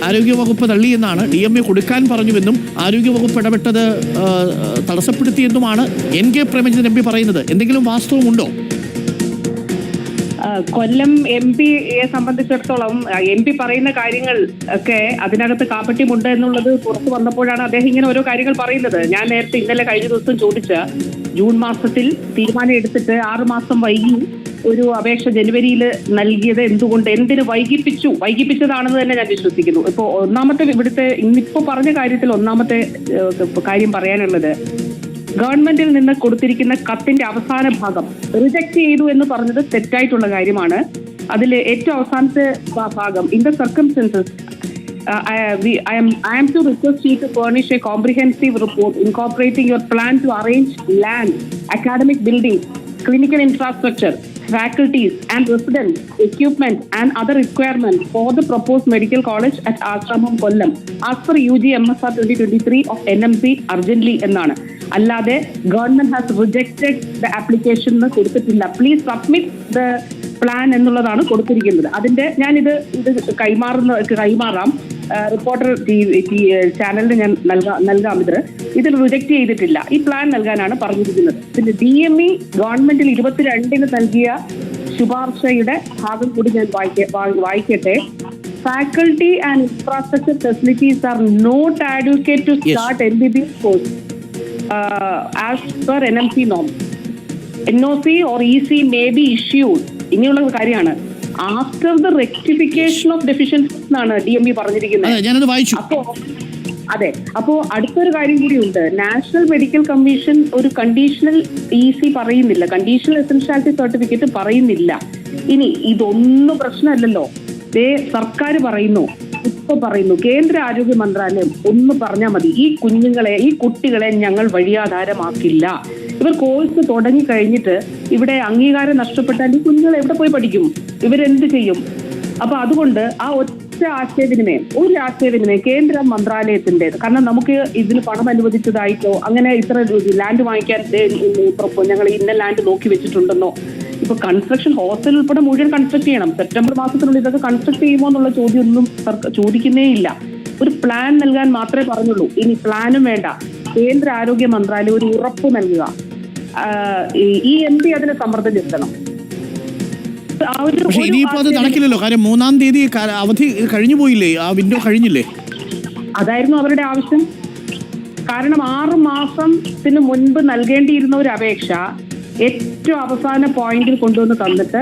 ആരോഗ്യവകുപ്പ് തള്ളിയെന്നാണ്. DMA കൊടുക്കാൻ പറഞ്ഞുവെന്നും ആരോഗ്യവകുപ്പ് ഇടപെട്ടത് തടസ്സപ്പെടുത്തിയെന്നുമാണ് NK പ്രേമചന്ദ്രൻ MP പറയുന്നത്. എന്തെങ്കിലും വാസ്തവമുണ്ടോ? കൊല്ലം MP-യെ സംബന്ധിച്ചിടത്തോളം MP പറയുന്ന കാര്യങ്ങൾ ഒക്കെ അതിനകത്ത് കാപ്പട്യമുണ്ട് എന്നുള്ളത് പുറത്തു വന്നപ്പോഴാണ് അദ്ദേഹം ഇങ്ങനെ ഓരോ കാര്യങ്ങൾ പറയുന്നത്. ഞാൻ നേരത്തെ ഇന്നലെ കഴിഞ്ഞ ദിവസം ചോദിച്ച ജൂൺ മാസത്തിൽ തീരുമാനം എടുത്തിട്ട് 6 മാസം വൈകി ഒരു അപേക്ഷ ജനുവരിയിൽ നൽകിയത് എന്തുകൊണ്ട്, എന്തിന് വൈകിപ്പിച്ചതാണെന്ന് തന്നെ ഞാൻ വിശ്വസിക്കുന്നു. ഇപ്പോൾ ഒന്നാമത്തെ ഇവിടുത്തെ ഇന്നിപ്പോ പറഞ്ഞ കാര്യത്തിൽ ഒന്നാമത്തെ കാര്യം പറയാനുള്ളത്, ഗവൺമെന്റിൽ നിന്ന് കൊടുത്തിരിക്കുന്ന കത്തിന്റെ അവസാന ഭാഗം റിജക്ട് ചെയ്തു എന്ന് പറഞ്ഞത് തെറ്റായിട്ടുള്ള കാര്യമാണ്. അതിൽ ഏറ്റവും അവസാനത്തെ ഭാഗം, in the circumstances I am to request you to furnish a comprehensive report incorporating your plan to arrange land, academic buildings, clinical infrastructure, faculties and residents, equipment and other requirements for the proposed medical college at Ashramam Kollam as per UG MSR 2023 of NMC urgently എന്നാണ്. അല്ലാതെ government has rejected the application എന്ന് കൊടുത്തിട്ടില്ല. Please submit the plan എന്നുള്ളതാണ് കൊടുത്തിരിക്കുന്നത്. അതിന്റെ ഞാനിത് കൈമാറാം, reporter ചാനലിന് ഞാൻ നൽകാം. ഇതിൽ റിജക്ട് ചെയ്തിട്ടില്ല. ഈ പ്ലാൻ നൽകാനാണ് പറഞ്ഞിരിക്കുന്നത്. പിന്നെ DME ഗവൺമെന്റിൽ 22-ന് നൽകിയ ശുപാർശയുടെ ഭാഗം കൂടി ഞാൻ വായിക്കട്ടെ. Faculty and infrastructure facilities are not adequate to start MBBS course as per NMC norm. NOC or EC may be issued. ഇനിയുള്ള കാര്യമാണ്. After the rectification of deficiencies എന്നാണ് DME പറഞ്ഞിരിക്കുന്നത്. അപ്പോ അടുത്തൊരു കാര്യം കൂടിയുണ്ട്. നാഷണൽ മെഡിക്കൽ കമ്മീഷൻ ഒരു കണ്ടീഷണൽ EC പറയുന്നില്ല, കണ്ടീഷണൽ എസൻഷ്യാലിറ്റി സർട്ടിഫിക്കറ്റ് പറയുന്നില്ല. ഇനി ഇതൊന്നും പ്രശ്നമല്ലല്ലോ. സർക്കാർ പറയുന്നു, ഇപ്പൊ പറയുന്നു, കേന്ദ്ര ആരോഗ്യ മന്ത്രാലയം ഒന്ന് പറഞ്ഞാൽ മതി, ഈ കുട്ടികളെ ഞങ്ങൾ വഴിയാധാരമാക്കില്ല. ഇവർ കോഴ്സ് തുടങ്ങി കഴിഞ്ഞിട്ട് ഇവിടെ അംഗീകാരം നഷ്ടപ്പെട്ടാൽ ഈ കുഞ്ഞുങ്ങൾ എവിടെ പോയി പഠിക്കും? ഇവരെന്ത് ചെയ്യും? അപ്പൊ അതുകൊണ്ട് ആ ഒരു ആശയവിനിമയം കേന്ദ്ര മന്ത്രാലയത്തിന്റെ, കാരണം നമുക്ക് ഇതിന് പണം അനുവദിച്ചതായിട്ടോ അങ്ങനെ ഇത്ര ലാൻഡ് വാങ്ങിക്കാൻ ഞങ്ങൾ ഇന്ന ലാൻഡ് നോക്കി വെച്ചിട്ടുണ്ടെന്നോ, ഇപ്പൊ കൺസ്ട്രക്ഷൻ ഹോസ്റ്റൽ ഉൾപ്പെടെ മുഴുവൻ കൺസ്ട്രക്ട് ചെയ്യണം. സെപ്റ്റംബർ മാസത്തിനുള്ളിൽ ഇതൊക്കെ കൺസ്ട്രക്ട് ചെയ്യുമോ എന്നുള്ള ചോദ്യമൊന്നും ചോദിക്കുന്നേ ഇല്ല. ഒരു പ്ലാൻ നൽകാൻ മാത്രമേ പറഞ്ഞുള്ളൂ. ഇനി പ്ലാനും വേണ്ട, കേന്ദ്ര ആരോഗ്യ മന്ത്രാലയം ഒരു ഉറപ്പ് നൽകുക. ഈ MP അതിന് സമ്മർദ്ദം ചെലുത്തണം. പക്ഷെ ഇനിയിപ്പോ അത് നടക്കില്ലല്ലോ. കാര്യം 3-ാം തീയതി അവധി കഴിഞ്ഞു പോയില്ലേ, ആ വിൻഡോ കഴിഞ്ഞില്ലേ? അതായിരുന്നു അവരുടെ ആവശ്യം. കാരണം 6 മാസത്തിന് മുൻപ് നൽകേണ്ടിയിരുന്ന ഒരു അപേക്ഷ ഏറ്റവും അവസാന പോയിന്റിൽ കൊണ്ടുവന്ന് തന്നിട്ട്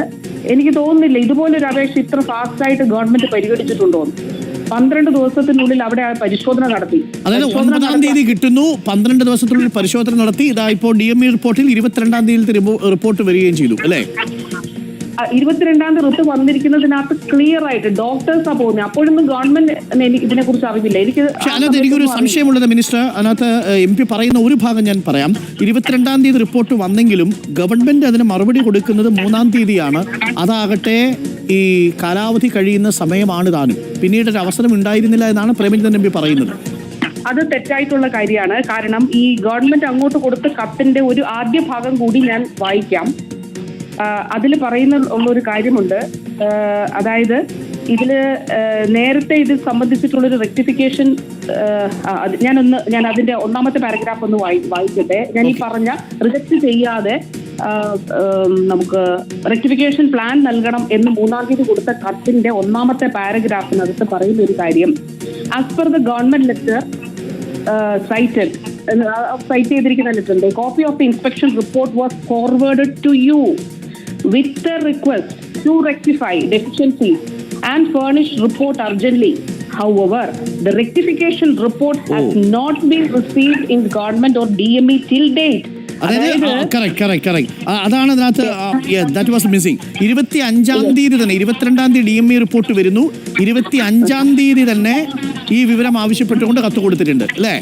എനിക്ക് തോന്നുന്നില്ല ഇതുപോലൊരു അപേക്ഷ ഇത്ര ഫാസ്റ്റ് ആയിട്ട് ഗവൺമെന്റ് പരിഗണിച്ചിട്ടുണ്ടോ. 12 ദിവസത്തിനുള്ളിൽ അവിടെ പരിശോധന നടത്തി. അതായത് 9-ാം തീയതി കിട്ടുന്നു, 12 ദിവസത്തിനുള്ളിൽ പരിശോധന നടത്തി. ഇതാ ഇപ്പോൾ DME റിപ്പോർട്ടിൽ 22-ാം തീയതി റിപ്പോർട്ട് വരികയും ചെയ്തു അല്ലേ? 22-ാം തീയതി റിപ്പോർട്ട് വന്നിരിക്കുന്നതിനകത്ത് ക്ലിയർ ആയിട്ട് ഡോക്ടേഴ്സാ പോകുന്നത്. അപ്പോഴൊന്നും ഗവൺമെന്റ് ഇതിനെ കുറിച്ച് അറിവില്ല. അതിനകത്ത് എനിക്കൊരു സംശയമുള്ളത് മിനിസ്റ്റർ, അതിനകത്ത് MP പറയുന്ന ഒരു ഭാഗം ഞാൻ പറയാം. 22-ാം തീയതി റിപ്പോർട്ട് വന്നെങ്കിലും ഗവൺമെന്റ് അതിന് മറുപടി കൊടുക്കുന്നത് 3-ാം തീയതിയാണ്. അതാകട്ടെ ഈ കാലാവധി കഴിയുന്ന സമയമാണ് താനും. പിന്നീട് ഒരു അവസരം ഉണ്ടായിരുന്നില്ല എന്നാണ് പ്രേമചന്ദ്രൻ MP പറയുന്നത്. അത് തെറ്റായിട്ടുള്ള കാര്യമാണ്. കാരണം ഈ ഗവൺമെന്റ് അങ്ങോട്ട് കൊടുത്ത കത്തിന്റെ ഒരു ആദ്യ ഭാഗം കൂടി ഞാൻ വായിക്കാം. അതിൽ ഉള്ളൊരു കാര്യമുണ്ട്. അതായത് ഇതില് നേരത്തെ ഇത് സംബന്ധിച്ചിട്ടുള്ളൊരു റെക്ടിഫിക്കേഷൻ, ഞാൻ അതിന്റെ 1-ാമത്തെ പാരഗ്രാഫ് ഒന്ന് വായിക്കട്ടെ. ഞാൻ ഈ പറഞ്ഞ റിജക്ട് ചെയ്യാതെ നമുക്ക് റെക്ടിഫിക്കേഷൻ പ്ലാൻ നൽകണം എന്ന് 3-ാം തീയതി കൊടുത്ത കത്തിന്റെ 1-ാമത്തെ പാരഗ്രാഫിനകത്ത് പറയുന്ന ഒരു കാര്യം, as per the government letter cited ചെയ്തിരിക്കുന്ന ലെറ്ററിന്റെ copy of the inspection report was forwarded to you with the request to rectify deficiencies and furnish report urgently. However, the rectification report has not been received in government or DME till date. അതാണ് അതിനകത്ത് that was missing. 25-ാം തീയതി തന്നെ, 22-ാം തീയതി DME report വരുന്നു. 25-ാം തീയതി തന്നെ ഈ വിവരം ആവശ്യപ്പെട്ടുകൊണ്ട് കത്ത് കൊടുത്തിട്ടുണ്ട് അല്ലേ?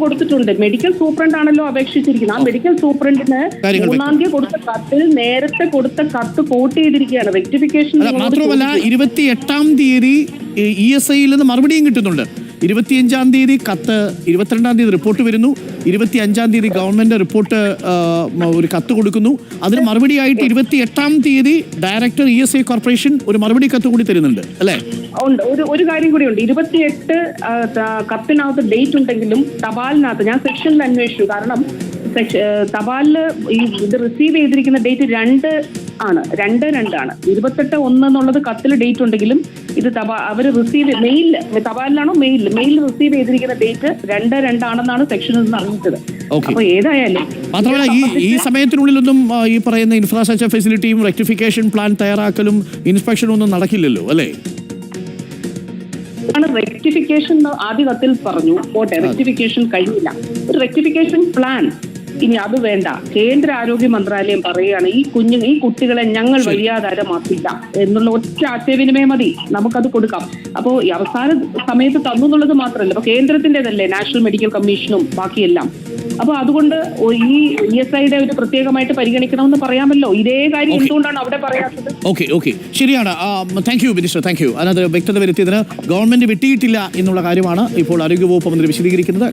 കൊടുത്തിട്ടുണ്ട്. മെഡിക്കൽ സൂപ്രണ്ട് ആണല്ലോ അപേക്ഷിച്ചിരിക്കുന്നത്. ആ മെഡിക്കൽ സൂപ്രണ്ടിന് 3-ാം തീയതി കൊടുത്ത കത്തിൽ നേരത്തെ കൊടുത്ത കത്ത് കോട്ട് ചെയ്തിരിക്കുകയാണ്. റെക്ടിഫിക്കേഷൻ മാത്രമല്ല 28-ാം തീയതി ESIയിൽ നിന്ന് മറുപടിയും കിട്ടുന്നുണ്ട്. 25-ാം തീയതി കത്ത്, 22-ാം തീയതി റിപ്പോർട്ട് വരുന്നു, 25-ാം തീയതി ഗവൺമെന്റ് റിപ്പോർട്ട് ഒരു കത്ത് കൊടുക്കുന്നു. അതിന് മറുപടിയായിട്ട് 28-ാം തീയതി ഡയറക്ടർ ESI കോർപ്പറേഷൻ ഒരു മറുപടി കത്ത് കൂടി തരുന്നുണ്ട് അല്ലേ? ഉണ്ട്. ഒരു കാര്യം കൂടി ഉണ്ട്. 28 കത്തിനകത്ത് ഡേറ്റ് ഉണ്ടെങ്കിലും തപാലിനകത്ത് ഞാൻ സെക്ഷനിൽ അന്വേഷിച്ചു. കാരണം തപാലില് ഇത് റിസീവ് ചെയ്തിരിക്കുന്ന ഡേറ്റ് 2 ആണ്. 28/1 എന്നുള്ളത് കത്തിൽ ഡേറ്റ് ഉണ്ടെങ്കിലും ഇത് അവര് റിസീവ് തപാലിലാണോ മെയിലിൽ റിസീവ് ചെയ്തിരിക്കുന്ന ഡേറ്റ് 2/2 ആണെന്നാണ് സെക്ഷനിൽ നിന്ന് അറിയിച്ചത്. അപ്പൊ ഏതായാലും മാത്രമല്ല ഈ സമയത്തിനുള്ളിലൊന്നും ഈ പറയുന്ന ഇൻഫ്രാസ്ട്രക്ചർ ഫെസിലിറ്റിയും റെക്ടിഫിക്കേഷൻ പ്ലാൻ തയ്യാറാക്കലും ഇൻസ്പെക്ഷനും ഒന്നും നടക്കില്ലല്ലോ അല്ലേ? റെക്ടിഫിക്കേഷൻ ആദ്യ കത്തിൽ പറഞ്ഞു. പോട്ടെ, റെക്ടിഫിക്കേഷൻ കഴിഞ്ഞില്ല. ഒരു റെക്ടിഫിക്കേഷൻ പ്ലാൻ ഇനി അത് വേണ്ട. കേന്ദ്ര ആരോഗ്യ മന്ത്രാലയം പറയുകയാണ് ഈ കുട്ടികളെ ഞങ്ങൾ വഴിയാധാരമാക്കില്ല എന്നുള്ള ഒറ്റ ആശയവിനിമയം മതി, നമുക്കത് കൊടുക്കാം. അപ്പോൾ ഈ അവസാന സമയത്ത് തന്നു എന്നുള്ളത് മാത്രമല്ല, അപ്പൊ കേന്ദ്രത്തിൻ്റെതല്ലേ നാഷണൽ മെഡിക്കൽ കമ്മീഷനും ബാക്കിയെല്ലാം. അപ്പൊ അതുകൊണ്ട് ഈ ESIയുടെ ഒരു പ്രത്യേകമായിട്ട് പരിഗണിക്കണമെന്ന് പറയാമല്ലോ. ഇതേ കാര്യം എന്തുകൊണ്ടാണ് അവിടെ പറയാത്തത്? ഓക്കെ ശരിയാണ്. Thank you minister, thank you. അതിനകത്ത് വ്യക്തത വരുത്തിയതിന് ഗവൺമെന്റ് വിട്ടിയിട്ടില്ല എന്നുള്ള കാര്യമാണ് ഇപ്പോൾ ആരോഗ്യവകുപ്പ് മന്ത്രി വിശദീകരിക്കുന്നത്.